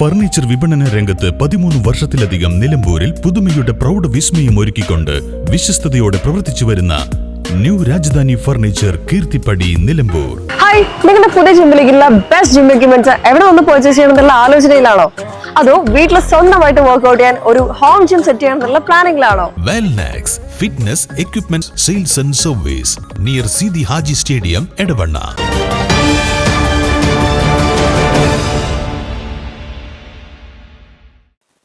Furniture വിപണന രംഗത്ത് 13 വർഷത്തിലധികം നിലമ്പൂരിൽ പുതുമയുടെ പ്രൗഢ വിസ്മയം ഒരുക്കിക്കൊണ്ട് വിശ്വസ്തയോടെ പ്രവർത്തിച്ചു വരുന്ന new Rajdhani furniture Keerthipadi Nilambur. Hi, നിങ്ങളുടെ പുതിയ ജിമ്മിലേക്കുള്ള ബെസ്റ്റ് ജിം എക്യുപ്മെന്റ്സ് എവിടെ വന്ന് പർച്ചേസ് ചെയ്യണമെന്നുള്ള ആലോചനയിലാണോ? അതോ വീട്ടിൽ സ്വന്തമായിട്ട് വർക്ക്ഔട്ട് ചെയ്യാൻ ഒരു ഹോം ജിം സെറ്റ് ചെയ്യാനുള്ള പ്ലാനിംഗിലാണോ? Wellnex fitness equipment sales and service near Seethi Haji stadium Edavanna.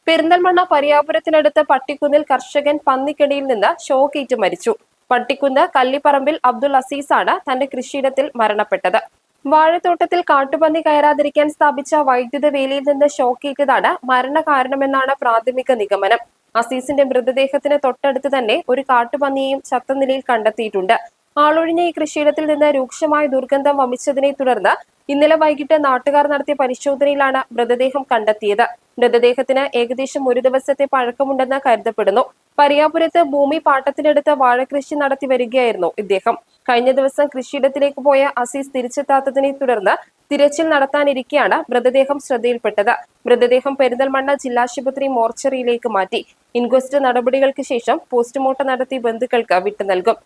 Perinthalmanna പരിയാപുരത്തിനടുത്ത് പട്ടിക്കുന്നിൽ കർഷകൻ പന്നിക്കടിയിൽ നിന്ന് ഷോക്കേറ്റ് മരിച്ചു. പട്ടിക്കുന്ന് കല്ലിപ്പറമ്പിൽ അബ്ദുൾ അസീസാണ് തന്റെ കൃഷിയിടത്തിൽ മരണപ്പെട്ടത്. വാഴത്തോട്ടത്തിൽ കാട്ടുപന്നി കയറാതിരിക്കാൻ സ്ഥാപിച്ച വൈദ്യുത വേലിയിൽ നിന്ന് ഷോക്കേറ്റതാണ് മരണകാരണമെന്നാണ് പ്രാഥമിക നിഗമനം. അസീസിന്റെ മൃതദേഹത്തിന് തൊട്ടടുത്ത് തന്നെ ഒരു കാട്ടുപന്നിയെയും ചത്ത നിലയിൽ കണ്ടെത്തിയിട്ടുണ്ട്. ആളൊഴിഞ്ഞ ഈ കൃഷിയിടത്തിൽ നിന്ന് രൂക്ഷമായ ദുർഗന്ധം വമിച്ചതിനെ തുടർന്ന് ഇന്നലെ വൈകിട്ട് നാട്ടുകാർ നടത്തിയ പരിശോധനയിലാണ് മൃതദേഹം കണ്ടെത്തിയത്. മൃതദേഹത്തിന് ഏകദേശം 1 ദിവസത്തെ പഴക്കമുണ്ടെന്ന് കരുതപ്പെടുന്നു. പരിയാപുരത്ത് ഭൂമി പാട്ടത്തിനെടുത്ത് വാഴകൃഷി നടത്തി വരികയായിരുന്നു ഇദ്ദേഹം. കഴിഞ്ഞ ദിവസം കൃഷിയിടത്തിലേക്ക് പോയ അസീസ് തിരിച്ചെത്താത്തതിനെ തുടർന്ന് തിരച്ചിൽ നടത്താനിരിക്കെയാണ് മൃതദേഹം ശ്രദ്ധയിൽപ്പെട്ടത്. മൃതദേഹം പെരിന്തൽമണ്ണ ജില്ലാശുപത്രി മോർച്ചറിയിലേക്ക് മാറ്റി. ഇൻക്വസ്റ്റ് നടപടികൾക്ക് ശേഷം പോസ്റ്റ്മോർട്ടം നടത്തി ബന്ധുക്കൾക്ക് വിട്ടു നൽകും.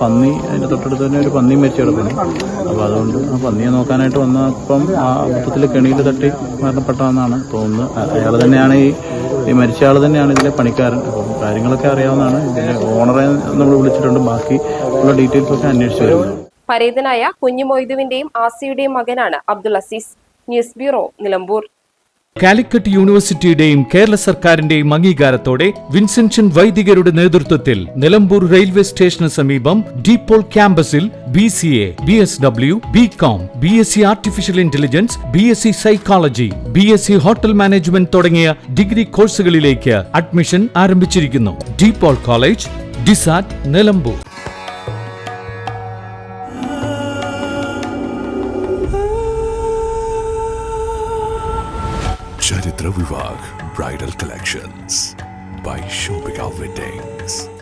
പന്നി അതിന്റെ തൊട്ടടുത്ത് തന്നെ ഒരു പന്നി മരിച്ചു കിടക്കുന്നു. അപ്പൊ അതുകൊണ്ട് ആ പന്നിയെ നോക്കാനായിട്ട് വന്നപ്പം ആ അബദ്ധത്തിൽ കെണിയിൽ തട്ടി മരണപ്പെട്ടതെന്നാണ് തോന്നുന്നത്. അയാൾ തന്നെയാണ് ഈ മരിച്ച ആൾ തന്നെയാണ് ഇതിലെ പണിക്കാരൻ. അപ്പം കാര്യങ്ങളൊക്കെ അറിയാവുന്നതാണ്. ഇതിന്റെ ഓണറെ നമ്മൾ വിളിച്ചിട്ടുണ്ട്. ബാക്കി ഉള്ള ഡീറ്റെയിൽസ് ഒക്കെ അന്വേഷിച്ചു വരുന്നു. പരേതനായ കുഞ്ഞു മൊയ്തുവിന്റെയും ആസിയുടെയും മകനാണ് Abdul Azeez. News bureau, Nilambur. Calicut യൂണിവേഴ്സിറ്റിയുടെയും കേരള സർക്കാരിന്റെയും അംഗീകാരത്തോടെ വിൻസെൻഷൻ വൈദികരുടെ നേതൃത്വത്തിൽ നിലമ്പൂർ റെയിൽവേ സ്റ്റേഷന് സമീപം ഡീപോൾ ക്യാമ്പസിൽ BCA, BSW, BCom, BSc artificial intelligence, BSc psychology, BSc hotel management തുടങ്ങിയ ഡിഗ്രി കോഴ്സുകളിലേക്ക് അഡ്മിഷൻ ആരംഭിച്ചിരിക്കുന്നു. DePaul college, DiSAT, Nilambur. Charitra Vivag Bridal Collections by Shobhika Weddings.